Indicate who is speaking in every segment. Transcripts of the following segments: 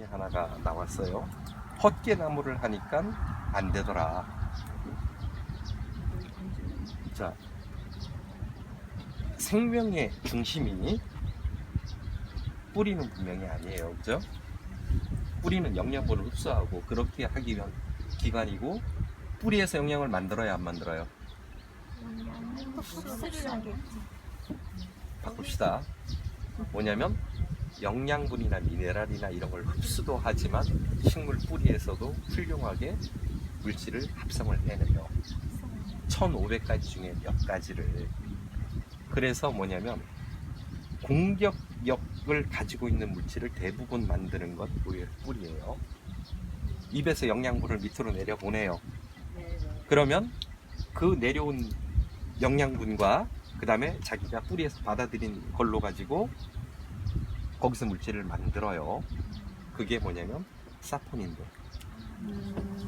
Speaker 1: 질문이 하나가 나왔어요. 헛개나무를 하니까 안 되더라. 자, 생명의 중심이 뿌리는 분명히 아니에요. 그죠? 뿌리는 영양분을 흡수하고 그렇게 하기 위한 기관이고, 뿌리에서 영양을 만들어야 안 만들어요?
Speaker 2: 흡수를 하겠지.
Speaker 1: 바꿉시다. 뭐냐면 영양분이나 미네랄이나 이런 걸 흡수도 하지만 식물 뿌리에서도 훌륭하게 물질을 합성을 해내요. 1500가지 중에 몇 가지를. 그래서 뭐냐면 공격력을 가지고 있는 물질을 대부분 만드는 건 오히려 뿌리예요. 입에서 영양분을 밑으로 내려보내요. 그러면 그 내려온 영양분과 그 다음에 자기가 뿌리에서 받아들인 걸로 가지고 거기서 물질을 만들어요. 그게 뭐냐면 사포닌들.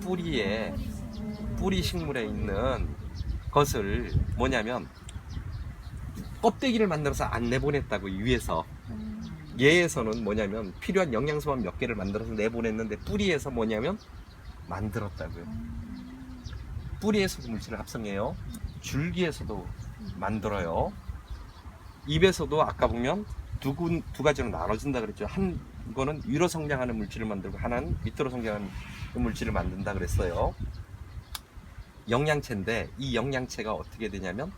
Speaker 1: 뿌리 식물에 있는 것을 뭐냐면 껍데기를 만들어서 안 내보냈다고, 위에서. 얘에서는 뭐냐면 필요한 영양소만 몇 개를 만들어서 내보냈는데 뿌리에서 뭐냐면 만들었다고요. 뿌리에서도 물질을 합성해요. 줄기에서도 만들어요. 입에서도 아까 보면 두 가지로 나눠진다 그랬죠. 한 거는 위로 성장하는 물질을 만들고 하나는 밑으로 성장하는 물질을 만든다 그랬어요. 영양체인데 이 영양체가 어떻게 되냐면,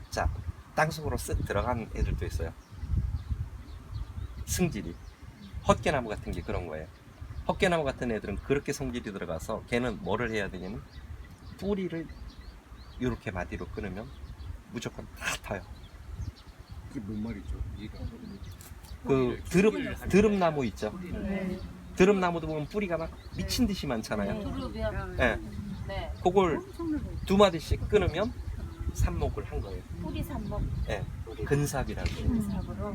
Speaker 1: 자, 땅속으로 쓱 들어간 애들도 있어요. 승질이. 헛개나무 같은 게 그런 거예요. 헛개나무 같은 애들은 그렇게 성질이 들어가서 걔는 뭐를 해야 되냐면 뿌리를 이렇게 마디로 끊으면 무조건 다 타요.
Speaker 3: 그게 뭔 말이죠? 이해가 안
Speaker 1: 그 드릅나무 있죠. 드릅나무도 보면 뿌리가 막 미친 듯이 많잖아요.
Speaker 2: 두릅이요?
Speaker 1: 예.
Speaker 2: 네.
Speaker 1: 그걸 두 마디씩 끊으면 삽목을 한 거예요.
Speaker 2: 뿌리 삽목.
Speaker 1: 예. 근삽이라고.
Speaker 2: 근삽으로.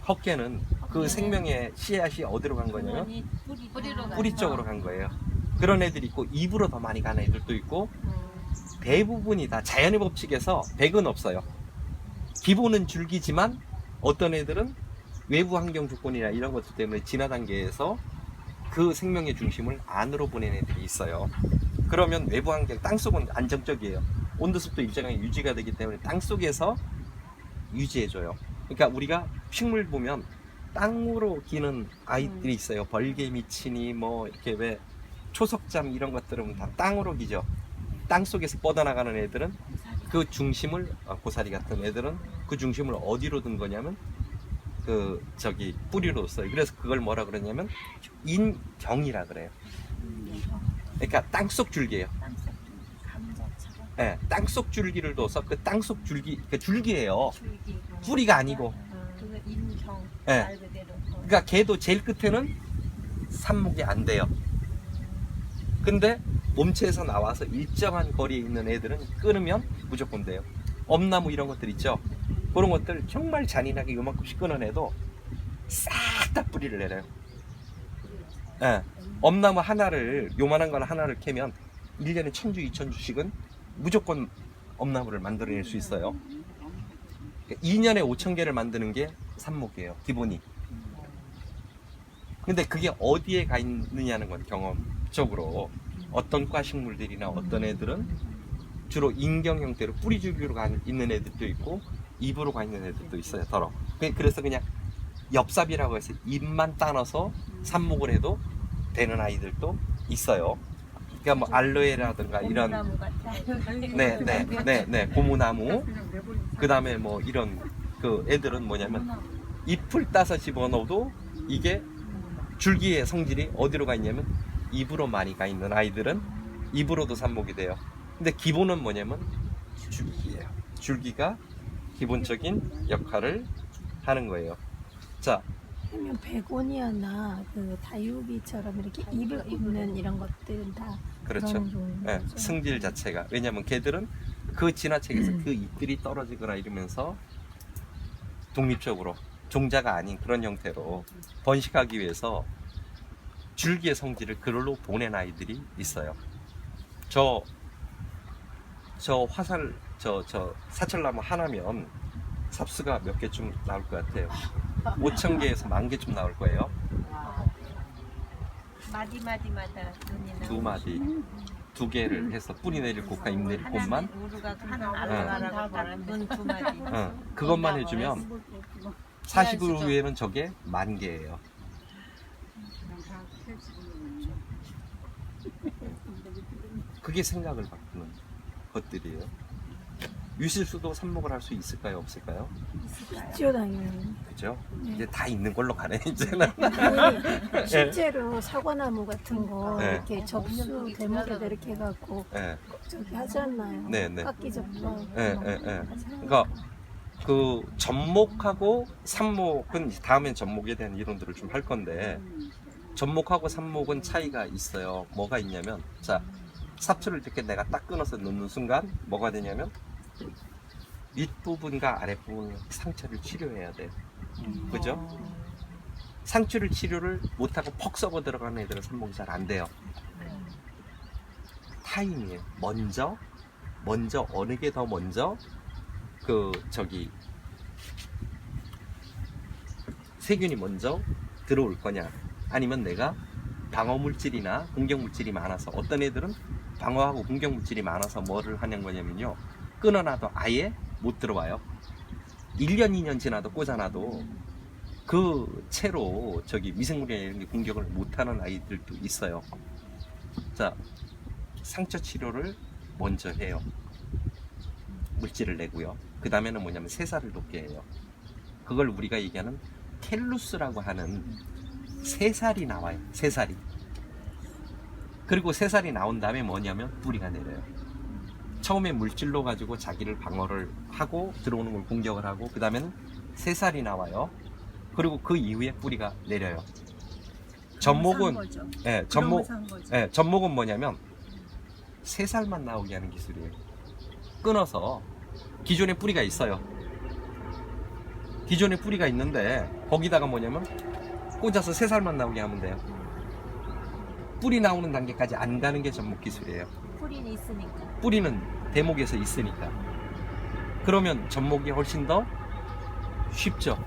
Speaker 1: 헛개는 그 생명의 씨앗이 어디로 간 거냐면
Speaker 2: 뿌리로
Speaker 1: 뿌리 쪽으로 간 거예요. 그런 애들이 있고, 입으로 더 많이 가는 애들도 있고, 대부분이 다 자연의 법칙에서 100은 없어요. 기본은 줄기지만 어떤 애들은 외부 환경 조건이나 이런 것들 때문에 진화 단계에서 그 생명의 중심을 안으로 보낸 애들이 있어요. 그러면 외부 환경, 땅속은 안정적이에요. 온도 습도 일정하게 유지가 되기 때문에 땅속에서 유지해줘요. 그러니까 우리가 식물 보면 땅으로 기는 아이들이 있어요. 벌개미치니 뭐 이렇게 왜 초석잠 이런 것들은 다 땅으로 기죠. 땅 속에서 뻗어나가는 애들은 그 중심을, 고사리 같은 애들은 그 중심을 어디로 둔 거냐면 뿌리로 뒀어요. 그래서 그걸 뭐라 그러냐면 인경이라 그래요. 그러니까 땅속 줄기예요.
Speaker 2: 감자처럼.
Speaker 1: 네, 땅속 줄기를 둬서 그 땅속 줄기, 그 줄기예요.
Speaker 2: 줄기.
Speaker 1: 뿌리가 아니고.
Speaker 2: 그거 인경.
Speaker 1: 네.
Speaker 2: 말 그대로.
Speaker 1: 그러니까 걔도 제일 끝에는 삽목이 안 돼요. 근데 몸체에서 나와서 일정한 거리에 있는 애들은 끊으면 무조건 돼요. 엄나무 이런 것들 있죠. 그런 것들 정말 잔인하게 요만큼씩 끊어내도 싹 다 뿌리를 내려요. 예. 엄나무 하나를, 요만한 거 하나를 캐면 1년에 1000주, 2000주씩은 무조건 엄나무를 만들어낼 수 있어요. 2년에 5000개를 만드는 게 삽목이에요, 기본이. 근데 그게 어디에 가 있느냐는 건 경험적으로 어떤 과식물들이나 어떤 애들은 주로 인경 형태로 뿌리 줄기로 가 있는 애들도 있고 입으로 가 있는 애들도 있어요, 더러. 그래서 그냥 엽삽이라고 해서 잎만 따놔서 삽목을 해도 되는 아이들도 있어요. 그러니까 뭐 알로에라든가 이런,
Speaker 2: 고무나무 같아.
Speaker 1: 네, 고무나무. 그 다음에 뭐 이런 그 애들은 뭐냐면 잎을 따서 집어넣어도 이게 줄기의 성질이 어디로 가 있냐면 입으로 많이 가 있는 아이들은 입으로도 삽목이 돼요. 근데 기본은 뭐냐면 줄기예요. 줄기가 기본적인 역할을 하는 거예요. 자,
Speaker 4: 그러면 베고니아나 그 다육이처럼 이렇게 잎을 굽는 이런 것들은 다
Speaker 1: 그렇죠.
Speaker 4: 그런 종류죠.
Speaker 1: 네, 승질 자체가. 왜냐면 걔들은 그 진화책에서 그 잎들이 떨어지거나 이러면서 독립적으로 종자가 아닌 그런 형태로 번식하기 위해서 줄기의 성질을 그걸로 보낸 아이들이 있어요. 저 사철나무 하나면 삽수가 몇 개쯤 나올 것 같아요. 5000개에서 10,000개쯤 나올 거예요.
Speaker 2: 마디마디마다 눈이
Speaker 1: 두 마디, 두 개를 해서 뿌리 내릴 곳과 잎 내릴 곳만
Speaker 2: 우루가 하나 알아가라고 눈두 마디.
Speaker 1: 그것만 해주면 40일 후에는 저게 10,000개예요. 그게 생각을 바꾸는 것들이에요. 유실수도 삽목을 할 수 있을까요? 없을까요?
Speaker 4: 있죠, 당연히.
Speaker 1: 그죠?
Speaker 4: 네.
Speaker 1: 이제 다 있는 걸로 가네, 이제는.
Speaker 4: 실제로 사과나무 같은 거
Speaker 1: 네.
Speaker 4: 이렇게 접수 대목에다 이렇게 해갖고
Speaker 1: 예,
Speaker 4: 저기 하지 않나요?
Speaker 1: 네, 네.
Speaker 4: 깎기 접수.
Speaker 1: 예, 예, 예. 그러니까 그 접목하고 삽목은 이제 다음엔 접목에 대한 이론들을 좀 할 건데 접목하고 삽목은 차이가 있어요. 뭐가 있냐면 자 삽줄을 이렇게 내가 딱 끊어서 넣는 순간 뭐가 되냐면 윗부분과 아랫부분 상처를 치료해야 돼요. 그죠? 상처를 치료를 못하고 퍽 썩어 들어가는 애들은 삽목이 잘 안 돼요. 타임이에요. 먼저 어느 게 더 먼저 그 저기 세균이 먼저 들어올 거냐 아니면 내가 방어 물질이나 공격 물질이 많아서 어떤 애들은 방어하고 공격 물질이 많아서 뭐를 하는 거냐면요 끊어놔도 아예 못 들어와요. 1년 2년 지나도 꽂아놔도 그 채로 저기 미생물이나 이런 게 공격을 못하는 아이들도 있어요. 자 상처 치료를 먼저 해요. 물질을 내고요. 그 다음에는 뭐냐면 새살을 돋게 해요. 그걸 우리가 얘기하는 텔루스라고 하는 새살이 나와요. 새살이. 그리고 새살이 나온 다음에 뭐냐면 뿌리가 내려요. 처음에 물질로 가지고 자기를 방어를 하고 들어오는 걸 공격을 하고 그 다음에는 새살이 나와요. 그리고 그 이후에 뿌리가 내려요. 접목은 접목은 뭐냐면 새살만 나오게 하는 기술이에요. 끊어서 기존에 뿌리가 있어요. 기존에 뿌리가 있는데 거기다가 뭐냐면 꽂아서 새살만 나오게 하면 돼요. 뿌리 나오는 단계까지 안 가는 게 접목 기술이에요.
Speaker 2: 뿌리는 있으니까.
Speaker 1: 뿌리는 대목에서 있으니까. 그러면 접목이 훨씬 더 쉽죠.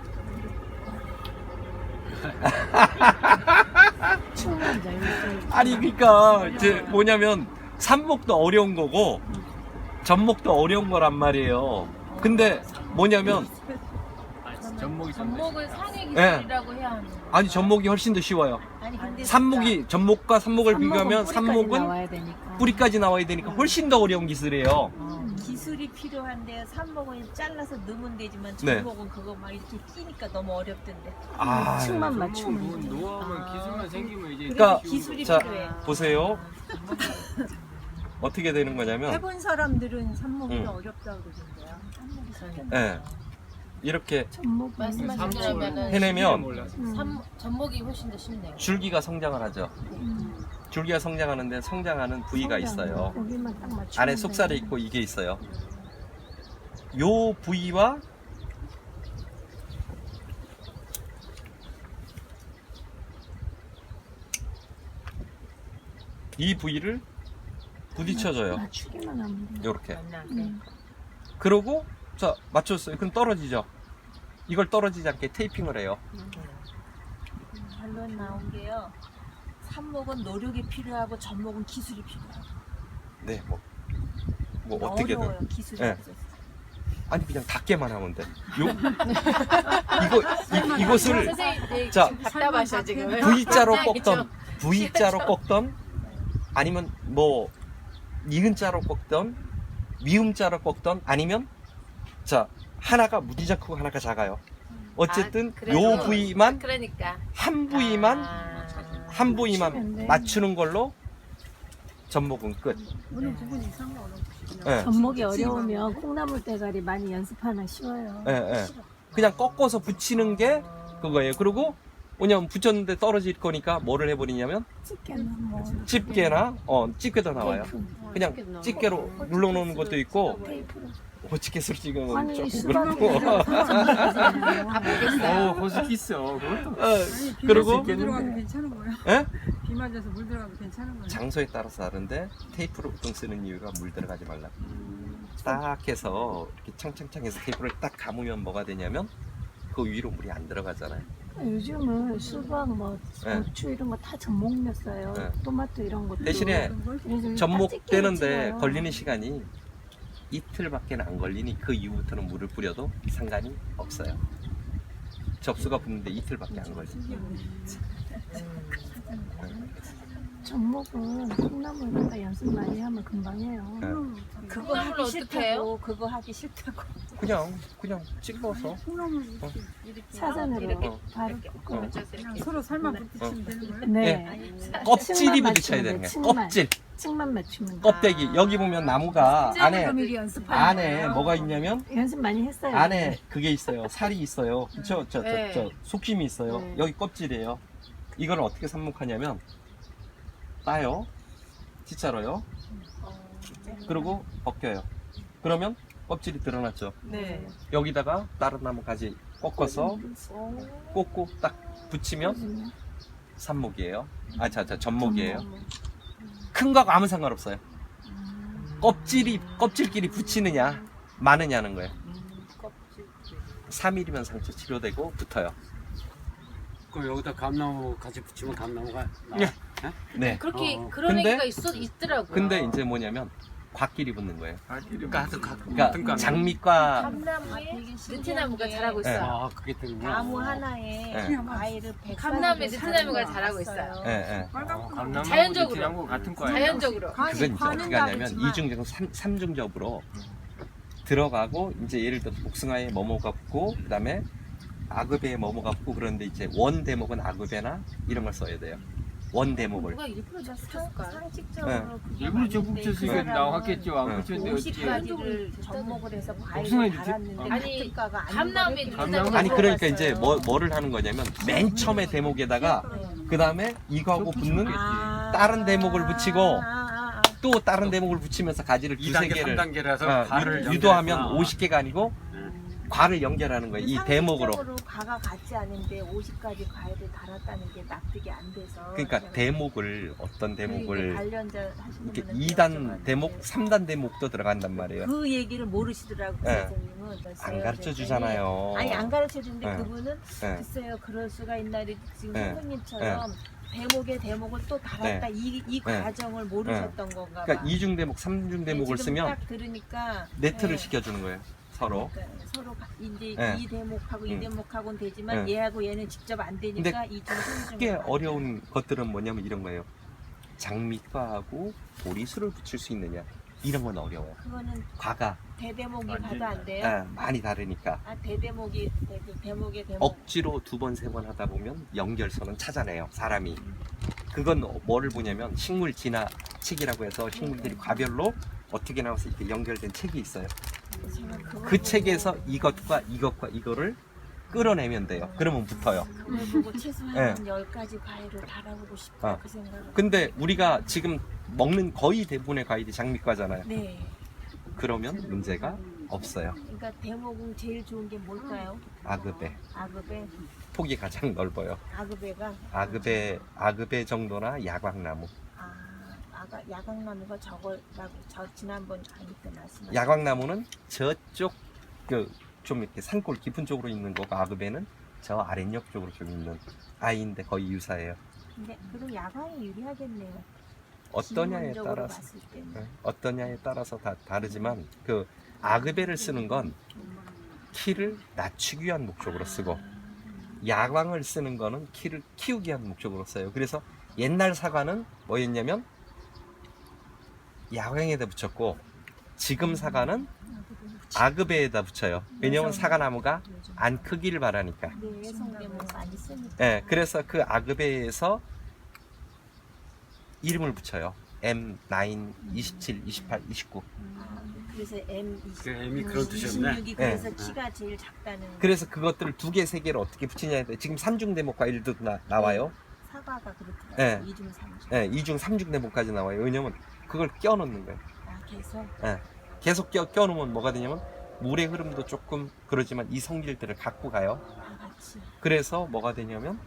Speaker 4: 충분히 잘못돼.
Speaker 1: 아니 그러니까 이제 뭐냐면 삽목도 어려운 거고 접목도 어려운 거란 말이에요. 근데 뭐냐면
Speaker 3: 접목이 좀
Speaker 2: 접목을 상위
Speaker 1: 예.
Speaker 2: 기술이라고 해야 하는 거예요.
Speaker 1: 아니 접목이 훨씬 더 쉬워요.
Speaker 2: 아니 근데
Speaker 1: 삽목이 접목과 삽목을 비교하면
Speaker 4: 뿌리까지
Speaker 1: 삽목은
Speaker 4: 나와야 되니까.
Speaker 1: 뿌리까지 나와야 되니까 훨씬 더 어려운 기술이에요.
Speaker 2: 기술이 필요한데 삽목은 잘라서 넣으면 되지만
Speaker 1: 네.
Speaker 2: 접목은 그거 막 이렇게 끼니까 너무 어렵던데.
Speaker 1: 아,
Speaker 4: 층만
Speaker 3: 뭐
Speaker 4: 맞추면 돼.
Speaker 3: 노하우만 기술만 생기면 이제
Speaker 1: 그러니까
Speaker 2: 기술이
Speaker 1: 자,
Speaker 2: 필요해.
Speaker 1: 보세요. 어떻게 되는 거냐면
Speaker 2: 해본 사람들은 삽목이
Speaker 1: 음.
Speaker 2: 어렵다고 그러던데요. 삽목이 쉽게
Speaker 1: 예. 이렇게
Speaker 4: 접목
Speaker 2: 말씀하신 대로면은
Speaker 1: 해내면
Speaker 2: 접목이 훨씬 더 쉽네요.
Speaker 1: 줄기가 성장을 하죠. 줄기가 성장하는데 성장하는 부위가 있어요.
Speaker 4: 거기만 딱 맞추면
Speaker 1: 안에
Speaker 4: 돼.
Speaker 1: 속살이 있고 이게 있어요. 요 부위와 이 부위를 부딪혀줘요.
Speaker 4: 맞추기만 하면 돼.
Speaker 1: 요렇게.
Speaker 4: 음.
Speaker 1: 그러고 자 맞췄어요. 그럼 떨어지죠. 이걸 떨어지지 않게 테이핑을 해요.
Speaker 2: 결론 나온 게요. 삽목은 노력이 필요하고 접목은 기술이 필요하고.
Speaker 1: 네, 뭐 어떻게든.
Speaker 2: 어려워요. 기술이
Speaker 1: 네.
Speaker 2: 없어서.
Speaker 1: 아니 그냥 닿게만 하면 돼. 이것을
Speaker 2: 선생님, 네,
Speaker 1: 자,
Speaker 2: 지금 답답하셔 지금.
Speaker 1: V자로
Speaker 2: 그쵸?
Speaker 1: 꺾던 V자로 꺾던 아니면 뭐 니은자로 꺾던 미음자로 꺾던 아니면 자 하나가 무지장 크고 하나가 작아요. 어쨌든
Speaker 2: 그래서-
Speaker 1: 요 부위만
Speaker 2: 그러니까
Speaker 1: 한 부위만 한 부위만
Speaker 4: 맞추면 돼.
Speaker 1: 맞추는 걸로 접목은 끝.
Speaker 2: 어느 부분이 상관없어.
Speaker 1: 예,
Speaker 4: 접목이 어려우면 콩나물 대가리 많이 연습하면 쉬워요.
Speaker 1: 예, 예. 그냥 꺾어서 붙이는 게 그거예요. 그리고 뭐냐면 붙였는데 떨어질 거니까 뭐를 해버리냐면
Speaker 4: 집게나 뭐
Speaker 1: 집게나 집게도 나와요.
Speaker 4: 테이프.
Speaker 1: 그냥 집게로 눌러놓는 것도 있고
Speaker 4: 테이프로.
Speaker 1: 집게로 지금은
Speaker 4: 아니
Speaker 1: 조금
Speaker 4: 수박을
Speaker 1: 그렇고
Speaker 3: 오 호스키스요. 그것도
Speaker 1: 그리고
Speaker 5: 들어가도 괜찮은 거예요?
Speaker 1: 예?
Speaker 5: 비 맞아서 물 들어가도 괜찮은 거예요?
Speaker 1: 장소에 따라서 다른데 테이프를 보통 쓰는 이유가 물 들어가지 말라. 딱 해서 이렇게 창창창해서 테이프를 딱 감으면 뭐가 되냐면 그 위로 물이 안 들어가잖아요.
Speaker 4: 요즘은 수박, 뭐
Speaker 1: 네.
Speaker 4: 고추 이런 거 다 접목냈어요.
Speaker 1: 네.
Speaker 4: 토마토 이런 것도.
Speaker 1: 대신에
Speaker 4: 그래서
Speaker 1: 접목되는데
Speaker 4: 딱 찍혀요.
Speaker 1: 걸리는 시간이 이틀밖에 안 걸리니 그 이후부터는 물을 뿌려도 상관이 없어요. 접수가 붙는데 이틀밖에 안 걸려요.
Speaker 4: 접목은 콩나물 이런 거 연습 많이 하면 금방 해요.
Speaker 1: 네.
Speaker 2: 그거
Speaker 6: 콩나물
Speaker 2: 하기
Speaker 6: 어떻게
Speaker 2: 싫다고.
Speaker 6: 해요?
Speaker 2: 그거 하기 싫다고.
Speaker 1: 그냥 찔러서
Speaker 5: 콩나물
Speaker 6: 이렇게
Speaker 4: 사선으로
Speaker 6: 이렇게
Speaker 4: 바로
Speaker 6: 이렇게
Speaker 4: 꺾어요.
Speaker 6: 얹어서
Speaker 5: 그냥
Speaker 6: 이렇게.
Speaker 5: 서로 살만 부딪히면 되는 거예요?
Speaker 4: 네.
Speaker 1: 껍질이
Speaker 4: 층만
Speaker 1: 부딪혀야 되는
Speaker 4: 맞추면
Speaker 1: 거예요.
Speaker 4: 돼,
Speaker 1: 껍질,
Speaker 4: 층만 맞추면 돼.
Speaker 1: 껍데기. 여기 보면 나무가 안에
Speaker 2: 미리 연습하는
Speaker 1: 안에
Speaker 2: 거예요.
Speaker 1: 뭐가 있냐면
Speaker 4: 연습 많이 했어요.
Speaker 1: 안에 그게 있어요. 살이 있어요. 저
Speaker 6: 네.
Speaker 1: 속심이 있어요.
Speaker 4: 네.
Speaker 1: 여기 껍질이에요. 이걸 어떻게 삽목하냐면 따요, 찌짜러요. 그리고 벗겨요. 그러면 껍질이 드러났죠.
Speaker 2: 네.
Speaker 1: 여기다가 다른 나무 가지 꺾어서 꽂고 딱 붙이면 삽목이에요. 접목이에요. 큰 거하고 아무 상관없어요. 껍질끼리 붙이느냐 마느냐는 거예요. 3일이면 상처 치료되고 붙어요.
Speaker 3: 그럼 여기다 감나무 같이 붙이면 감나무가 나와.
Speaker 1: 예.
Speaker 3: 네?
Speaker 6: 그렇게
Speaker 3: 어.
Speaker 6: 그런
Speaker 1: 근데-
Speaker 6: 얘기가 있더라고요.
Speaker 1: 근데 이제 뭐냐면 곽끼리 붙는 거예요.
Speaker 3: 그러니까
Speaker 1: 장미과
Speaker 2: 감나무에
Speaker 6: 느티나무가 자라고
Speaker 1: 네.
Speaker 6: 있어요.
Speaker 3: 아 그게 되는구나.
Speaker 2: 나무 하나에
Speaker 1: 네.
Speaker 2: 과일을 100
Speaker 6: 감나무에 느티나무가 자라고 있어요.
Speaker 1: 예, 예.
Speaker 5: 빨간 콩
Speaker 3: 감나무
Speaker 6: 자연적으로.
Speaker 3: 느티나무 같은 거예요.
Speaker 6: 자연적으로.
Speaker 1: 그건 이제 어떻게 하냐면 이중적, 삼중적으로 들어가고 이제 예를 들어 복숭아에 뭐뭐가 붙고 그다음에 아그베에 뭐뭐가 붙고 그런데 이제 원 대목은 아그베나 이런 걸 써야 돼요. 원 대목을.
Speaker 6: 누가 일부러 저 붙였을까?
Speaker 2: 상식적으로 그게
Speaker 3: 일부러 저
Speaker 2: 맞는데
Speaker 3: 붙였으니까
Speaker 2: 그 사람은
Speaker 3: 나왔겠죠. 안
Speaker 1: 네.
Speaker 3: 붙였는데 어떻게?
Speaker 2: 50가지를 접목을 해서
Speaker 3: 복숭아에
Speaker 2: 과일을 달았는데
Speaker 6: 아니,
Speaker 2: 가득가가 아닌
Speaker 6: 감나무에
Speaker 2: 거를
Speaker 6: 감나무
Speaker 1: 아니 그러니까 이제
Speaker 2: 물어봤어요.
Speaker 1: 뭐를 하는 거냐면 맨 처음에 대목에다가 그 다음에 이거하고 붙는
Speaker 2: 아.
Speaker 1: 다른 대목을 붙이고
Speaker 2: 아.
Speaker 1: 또 다른 대목을 붙이면서 가지를 두세
Speaker 3: 2단계,
Speaker 1: 개를
Speaker 3: 3단계라서 과를
Speaker 1: 유도하면
Speaker 3: 연결했구나.
Speaker 1: 50개가 아니고 과를 연결하는 거예요. 이 대목으로.
Speaker 2: 상식적으로 과가 같지 않은데 50가지 과일을 달았다는 게 납득이 안 돼서
Speaker 1: 그러니까
Speaker 2: 제가
Speaker 1: 대목을 어떤 대목을
Speaker 2: 관련자 하시는
Speaker 1: 이렇게
Speaker 2: 분한테
Speaker 1: 2단
Speaker 2: 여쭤봤는데
Speaker 1: 대목, 3단 대목도 들어간단 말이에요.
Speaker 2: 그 얘기를 모르시더라고 그
Speaker 1: 네.
Speaker 2: 선생님은.
Speaker 1: 안 가르쳐 주잖아요.
Speaker 2: 아니 안 가르쳐 주는데
Speaker 1: 네.
Speaker 2: 그분은
Speaker 1: 네.
Speaker 2: 글쎄요 그럴 수가 있나 지금
Speaker 1: 네.
Speaker 2: 선생님처럼 대목에 대목을 또 달았다 이
Speaker 1: 네.
Speaker 2: 과정을 모르셨던 건가 봐.
Speaker 1: 그러니까 2중 대목, 3중 대목을
Speaker 2: 지금
Speaker 1: 쓰면
Speaker 2: 딱 들으니까
Speaker 1: 네트를
Speaker 2: 네.
Speaker 1: 시켜주는 거예요. 서로.
Speaker 2: 그러니까 서로 이제
Speaker 1: 네.
Speaker 2: 이 대목하고 이
Speaker 1: 음.
Speaker 2: 대목하고는 되지만
Speaker 1: 네.
Speaker 2: 얘하고 얘는 직접 안 되니까 이 중
Speaker 1: 크게 어려운 것들은 뭐냐면 이런 거예요. 장미과하고 보리수를 붙일 수 있느냐 이런 건 어려워요.
Speaker 2: 그거는
Speaker 1: 과가
Speaker 2: 대대목이 가도 안 돼요.
Speaker 1: 많이 다르니까
Speaker 2: 아 대대목이 대목의 대목.
Speaker 1: 억지로 2번, 3번 하다 보면 연결선은 찾아내요. 사람이. 그건 뭐를 보냐면 식물 진화책이라고 해서 식물들이 과별로 어떻게 나와서 이렇게 연결된 책이 있어요.
Speaker 2: 저는 그걸
Speaker 1: 그
Speaker 2: 보고
Speaker 1: 책에서 이것과 이거를 끌어내면 돼요. 그러면 붙어요.
Speaker 2: 그걸 보고 최소한
Speaker 1: 네.
Speaker 2: 10가지 과일을 달아보고 싶다
Speaker 1: 아.
Speaker 2: 그 생각을.
Speaker 1: 근데 우리가 지금 먹는 거의 대부분의 과일이 장미과잖아요.
Speaker 2: 네.
Speaker 1: 그러면 문제가 없어요.
Speaker 2: 그러니까 대목은 제일 좋은 게 뭘까요?
Speaker 1: 아그베.
Speaker 2: 아그베.
Speaker 1: 폭이 가장 넓어요.
Speaker 2: 아그베가
Speaker 1: 아그베 정도나 야광나무.
Speaker 2: 야광나무가 저거라고 저 지난번 강의 때 말씀하셨죠.
Speaker 1: 야광나무는 저쪽 좀 이렇게 산골 깊은 쪽으로 있는 거고 아그베는 저 아랫역 쪽으로 좀 있는 아이인데 거의 유사해요.
Speaker 2: 근데 그럼 야광이 유리하겠네요.
Speaker 1: 어떠냐에
Speaker 2: 기본적으로
Speaker 1: 따라서
Speaker 2: 봤을 때는.
Speaker 1: 어떠냐에 따라서 다 다르지만 그 아그베를 쓰는 건 키를 낮추기 위한 목적으로 쓰고 야광을 쓰는 거는 키를 키우기 위한 목적으로 써요. 그래서 옛날 사과는 뭐였냐면 야광에다 붙였고 지금 사과는 아그베에다 붙여요. 왜냐면 사과나무가 안 크기를 바라니까.
Speaker 2: 네, 성대모사 많이 쓰니까.
Speaker 1: 예, 그래서 그 아그베에서 이름을 붙여요. M9, 27, 28, 29.
Speaker 2: 그래서 M
Speaker 3: 그 M이 그런 뜻이었네.
Speaker 2: 26이 그래서 키가 제일 작다는.
Speaker 1: 그래서 그것들을 2개, 3개를 어떻게 붙이냐에 따라 지금 3중 대목 과일도 나와요.
Speaker 2: 사과가 그렇더라고요.
Speaker 1: 네.
Speaker 2: 2중 3중.
Speaker 1: 예, 2중, 3중 대목까지 나와요. 왜냐면 그걸 껴놓는 거예요.
Speaker 2: 아, 계속.
Speaker 1: 예, 계속 껴놓으면 뭐가 되냐면 물의 흐름도 조금 그러지만 이 성질들을 갖고 가요.
Speaker 2: 다 같이.
Speaker 1: 그래서 뭐가 되냐면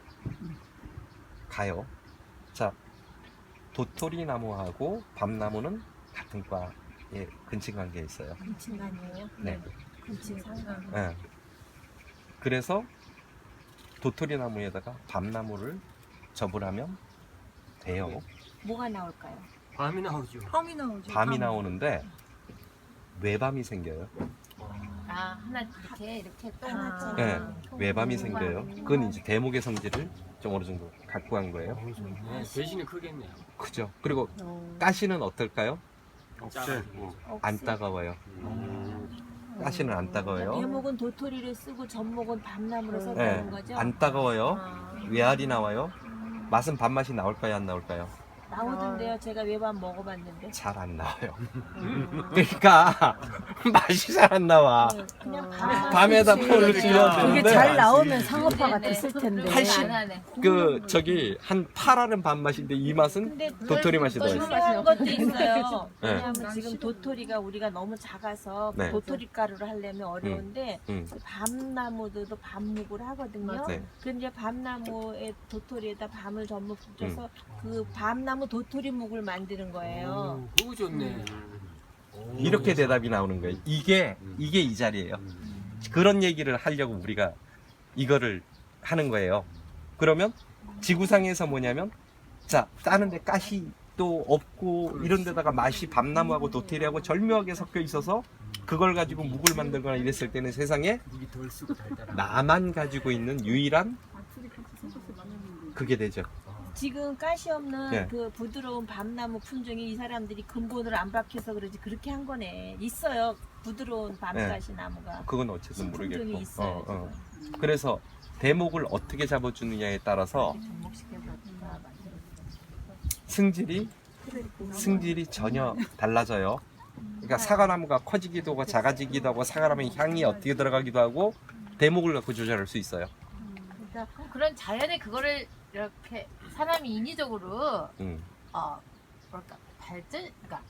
Speaker 1: 가요. 자, 도토리 나무하고 밤나무는 같은 과에 근친 관계에 있어요.
Speaker 2: 근친간이에요.
Speaker 1: 네.
Speaker 2: 근친 상관.
Speaker 1: 예. 그래서 도토리 나무에다가 밤나무를 접을 하면 돼요.
Speaker 2: 뭐가 나올까요?
Speaker 3: 밤이 나오죠.
Speaker 5: 펌이 나오죠.
Speaker 1: 밤이 나오는데 외밤이 생겨요.
Speaker 6: 아 하나 이렇게 또
Speaker 2: 하나짜리.
Speaker 1: 네, 외밤이 생겨요. 그건 이제 대목의 성질을 좀 어느 정도 갖고 간 거예요.
Speaker 3: 네, 대신에 크겠네요.
Speaker 1: 그죠? 그리고 가시는 어떨까요?
Speaker 3: 없어요.
Speaker 1: 안 따가워요. 가시는 안 따가워요.
Speaker 2: 대목은 도토리를 쓰고 전목은 밤나무를
Speaker 1: 네,
Speaker 2: 썼다는 거죠?
Speaker 1: 안 따가워요.
Speaker 6: 아,
Speaker 1: 외알이 나와요. 맛은 밥맛이 나올까요? 안 나올까요?
Speaker 2: 나오던데요. 제가 외밤 먹어봤는데.
Speaker 1: 잘 안 나와요. 그러니까 맛이 잘 안 나와.
Speaker 2: 그냥
Speaker 1: 밤에다
Speaker 4: 그치.
Speaker 1: 폴을 지어야
Speaker 4: 그게
Speaker 1: 되는데
Speaker 4: 잘 나오면 상어파
Speaker 6: 네네.
Speaker 4: 같았을 텐데.
Speaker 1: 80.
Speaker 6: 안 하네.
Speaker 1: 그 저기 한 8알은 밥맛인데 이 맛은
Speaker 2: 근데
Speaker 1: 도토리 맛이
Speaker 6: 또
Speaker 1: 들어있어요.
Speaker 2: 중요한 것도 있어요.
Speaker 1: 네.
Speaker 2: 왜냐하면 지금 도토리가 우리가 너무 작아서
Speaker 1: 네.
Speaker 2: 도토리 가루를 하려면 어려운데
Speaker 1: 음.
Speaker 2: 밤나무들도 밤묵을 하거든요.
Speaker 1: 네.
Speaker 2: 근데 밤나무에 도토리에다 밤을 전부 붙여서 그 밤나무 도토리 묵을 만드는 거예요.
Speaker 3: 그거 좋네.
Speaker 1: 이렇게 대답이 나오는 거예요. 이게 이 자리예요. 그런 얘기를 하려고 우리가 이거를 하는 거예요. 그러면 지구상에서 뭐냐면 자 따는데 가시도 없고 이런 데다가 맛이 밤나무하고 도토리하고 절묘하게 섞여 있어서 그걸 가지고 묵을 만들거나 이랬을 때는 세상에
Speaker 3: 물이 덜 쓰고 달달한.
Speaker 1: 나만 가지고 있는 유일한 그게 되죠.
Speaker 2: 지금 가시 없는
Speaker 1: 네.
Speaker 2: 그 부드러운 밤나무 품종이 이 사람들이 근본을 안 박혀서 그러지 그렇게 한 거네. 있어요. 부드러운 밤가시 나무가.
Speaker 1: 그건 어쨌든
Speaker 2: 품종이
Speaker 1: 모르겠고.
Speaker 2: 있어요. 지금.
Speaker 1: 그래서 대목을 어떻게 잡아주느냐에 따라서 승질이 전혀 달라져요. 그러니까 사과나무가 커지기도 하고 작아지기도 하고 사과나무의 향이 어떻게 들어가기도 하고 대목을 갖고 조절할 수 있어요.
Speaker 2: 그러니까
Speaker 6: 그런 자연의 그거를 이렇게 사람이 인위적으로
Speaker 1: 음.
Speaker 6: 뭐랄까 발전, 그러니까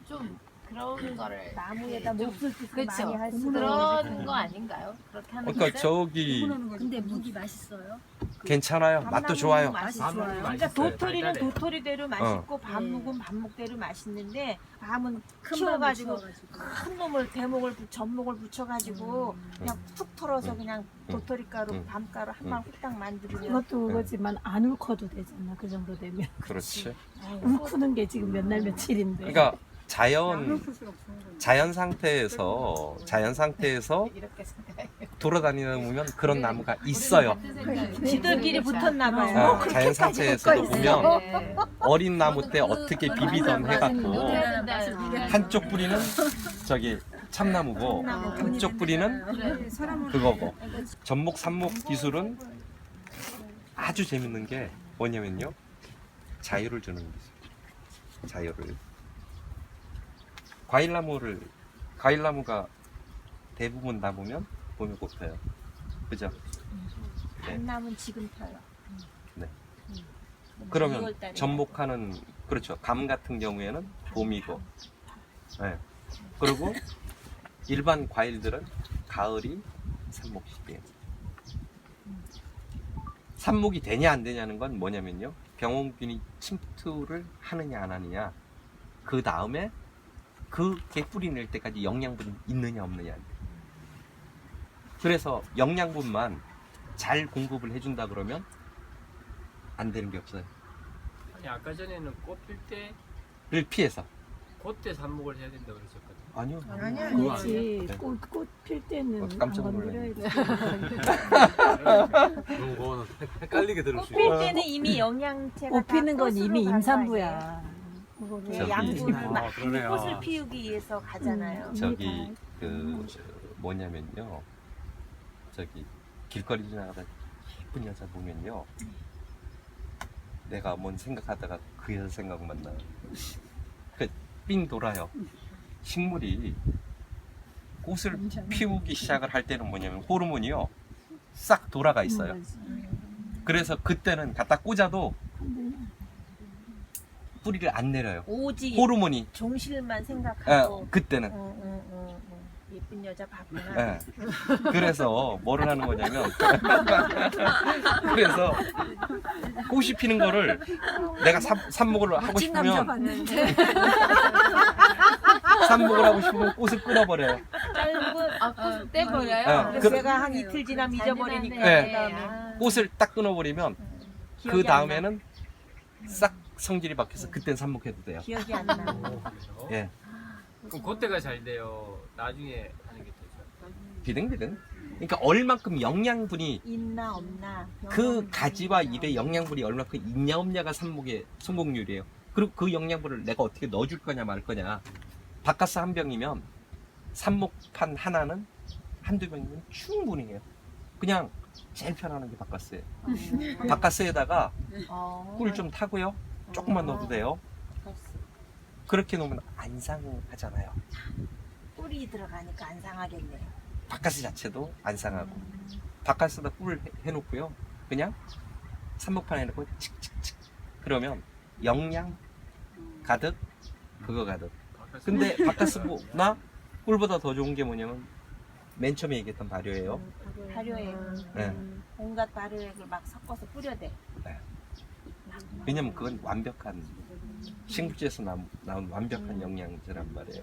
Speaker 6: 좀 그런 거를
Speaker 2: 나무에다
Speaker 6: 좀-
Speaker 2: 몹쓸 짓을
Speaker 6: 그렇죠.
Speaker 2: 많이 할 수도
Speaker 6: 그런 거 아닌가요? 그렇게 하는
Speaker 1: 그러니까
Speaker 6: 것은?
Speaker 1: 저기
Speaker 5: 근데 묵이 맛있어요?
Speaker 1: 괜찮아요. 맛도 좋아요.
Speaker 2: 맛이
Speaker 3: 밤은
Speaker 2: 좋아요.
Speaker 3: 맛있어요.
Speaker 2: 그러니까 도토리는
Speaker 3: 달달해요.
Speaker 2: 도토리대로 맛있고 밤묵은 밤묵대로 맛있는데 밤은
Speaker 5: 큰
Speaker 2: 키워가지고
Speaker 5: 맘을 키워가지고.
Speaker 2: 큰 놈을 전목을 붙여가지고 그냥 툭 털어서 그냥 도토리가루 밤가루 한 방 후딱 만들면
Speaker 4: 그것도 그거지만 안 울커도 되잖아. 그 정도 되면.
Speaker 1: 그렇지.
Speaker 4: 울쿠는 게 지금 몇 날 며칠인데.
Speaker 1: 그러니까 자연
Speaker 5: 양을 풀 수가 없는 거죠.
Speaker 1: 자연 상태에서
Speaker 6: 이렇게 생각해요.
Speaker 1: 돌아다니다 보면 그런 나무가 있어요.
Speaker 2: 지들끼리 붙었나 봐요.
Speaker 1: 아, 자연 상태에서도 보면
Speaker 6: 네.
Speaker 1: 어린 나무 때 어떻게 비비던 해갖고
Speaker 6: 요리해야 된다.
Speaker 1: 한쪽 뿌리는 저기 참나무고
Speaker 2: 참나무.
Speaker 1: 한쪽 뿌리는
Speaker 6: 그래.
Speaker 5: 사람을
Speaker 1: 그거고 전목 삼목 기술은 아주 재밌는 게 뭐냐면요 자유를 주는 거죠. 자유를 과일나무가 대부분 다 보면 봄에 꽃펴요. 그죠? 네.
Speaker 2: 밤나무는 지금 펴요.
Speaker 1: 네.
Speaker 2: 2월
Speaker 1: 그러면
Speaker 2: 달에.
Speaker 1: 접목하는 그렇죠. 감 같은 경우에는 봄이고, 네. 그리고 일반 과일들은 가을이 삽목 시기예요. 삽목이 되냐 안 되냐는 건 뭐냐면요. 병원균이 침투를 하느냐 안 하느냐. 그 다음에 그게 뿌리 낼 때까지 영양분이 있느냐 없느냐. 그래서 영양분만 잘 공급을 해준다 그러면 안 되는 게 없어요.
Speaker 3: 아니 아까 전에는 꽃 필 때
Speaker 1: 를 피해서.
Speaker 3: 그때 삽목을 해야 된다고 그랬었거든.
Speaker 1: 아니요.
Speaker 5: 아니야,
Speaker 1: 그거
Speaker 4: 그렇지.
Speaker 1: 네.
Speaker 4: 꽃 필 때는
Speaker 1: 깜짝
Speaker 4: 안
Speaker 1: 놀랐네.
Speaker 4: 건드려야지.
Speaker 7: 너무 헷갈리게 들을 수
Speaker 2: 꽃필
Speaker 7: 있어.
Speaker 2: 때는 이미 영양체가
Speaker 4: 꽃 피는 건
Speaker 2: 다
Speaker 4: 이미
Speaker 2: 꽃으로
Speaker 4: 임산부야.
Speaker 2: 네,
Speaker 1: 저기-
Speaker 2: 양분을
Speaker 1: 아,
Speaker 2: 많이
Speaker 7: 그러네요.
Speaker 2: 꽃을 피우기 위해서 가잖아요.
Speaker 1: 저기 뭐냐면요. 저기 길거리 지나가다 예쁜 여자 보면요. 내가 뭔 생각하다가 그 여자 생각만 나요. 삥 돌아요. 식물이 꽃을 피우기 시작을 할 때는 뭐냐면 호르몬이요. 싹 돌아가 있어요. 그래서 그때는 갖다 꽂아도 뿌리를 안 내려요.
Speaker 2: 오직
Speaker 1: 호르몬이
Speaker 2: 종실만 생각하고
Speaker 1: 그때는
Speaker 2: 예쁜 여자 봤구나.
Speaker 1: 예. 그래서 뭐를 하는 거냐면 그래서 꽃이 피는 거를 내가 삽목을 하고
Speaker 4: 멋진 남자
Speaker 1: 싶으면
Speaker 4: 봤는데.
Speaker 1: 삽목을 하고 싶으면 꽃을 끊어버려요.
Speaker 2: 짧은
Speaker 6: 아, 꽃을 떼버려요?
Speaker 1: 네.
Speaker 2: 그래서
Speaker 1: 그-
Speaker 2: 제가 한 이틀 지나면 잊어버리니까
Speaker 1: 네.
Speaker 2: 그다음에
Speaker 6: 아,
Speaker 1: 꽃을 딱 끊어버리면
Speaker 2: 기억이
Speaker 1: 그
Speaker 2: 안
Speaker 1: 다음에는 싹 성질이 바뀌어서 그땐 삽목해도 돼요.
Speaker 2: 나. 기억이 안 나.
Speaker 3: 그래요?
Speaker 1: 예,
Speaker 3: 그럼 그때가 잘 돼요. 나중에 하는 게 되죠.
Speaker 1: 비등비등. 그러니까 얼만큼 영양분이
Speaker 2: 있나 없나.
Speaker 1: 그
Speaker 2: 병원
Speaker 1: 가지와
Speaker 2: 있나
Speaker 1: 잎에 영양분이 얼만큼 있냐 없냐가 삽목의 성공률이에요. 그리고 그 영양분을 내가 어떻게 넣어줄 거냐 말 거냐. 바카스 한 병이면 삽목판 하나는 한두 병이면 충분히 해요. 그냥 제일 편안한 게 바카스예요. 바카스에다가 꿀 좀 타고요. 조금만 넣어도 돼요. 그렇게 놓으면 안 상하잖아요.
Speaker 2: 꿀이 들어가니까 안 상하겠네요.
Speaker 1: 바카스 자체도 안 상하고. 바카스에다 꿀을 해놓고요. 그냥 삽목판에 넣고 칙칙칙. 그러면 영양 가득, 그거 가득. 근데 바카스나 꿀보다 더 좋은 게 뭐냐면 맨 처음에 얘기했던 발효예요.
Speaker 2: 발효액.
Speaker 1: 네.
Speaker 2: 온갖 발효액을 막 섞어서 뿌려대.
Speaker 1: 왜냐면 그건 완벽한 식물지에서 나온 완벽한 영양제란 말이에요.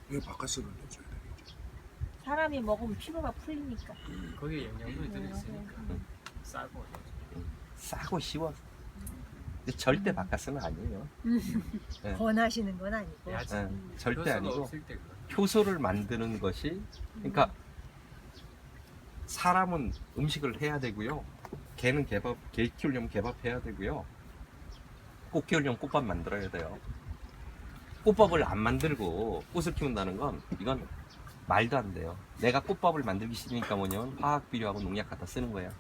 Speaker 7: 왜 바카스를 넣어줘야 되겠죠?
Speaker 2: 사람이 먹으면 피로가 풀리니까.
Speaker 3: 거기에 영양분이 들어있으니까 싸고
Speaker 1: 싸고 쉬워서. 근데 절대 바카스는 아니에요.
Speaker 5: 권하시는 건 아니고.
Speaker 3: 야채
Speaker 1: 네, 절대
Speaker 3: 효소가
Speaker 1: 아니고
Speaker 3: 없을 때 그거.
Speaker 1: 효소를 만드는 것이, 그러니까 사람은 음식을 해야 되고요. 개는 개 키우려면 개밥해야 되고요. 꽃 키우려면 꽃밥 만들어야 돼요. 꽃밥을 안 만들고 꽃을 키운다는 건 이건 말도 안 돼요. 내가 꽃밥을 만들기 싫으니까 뭐냐면 화학 비료하고 농약 갖다 쓰는 거예요.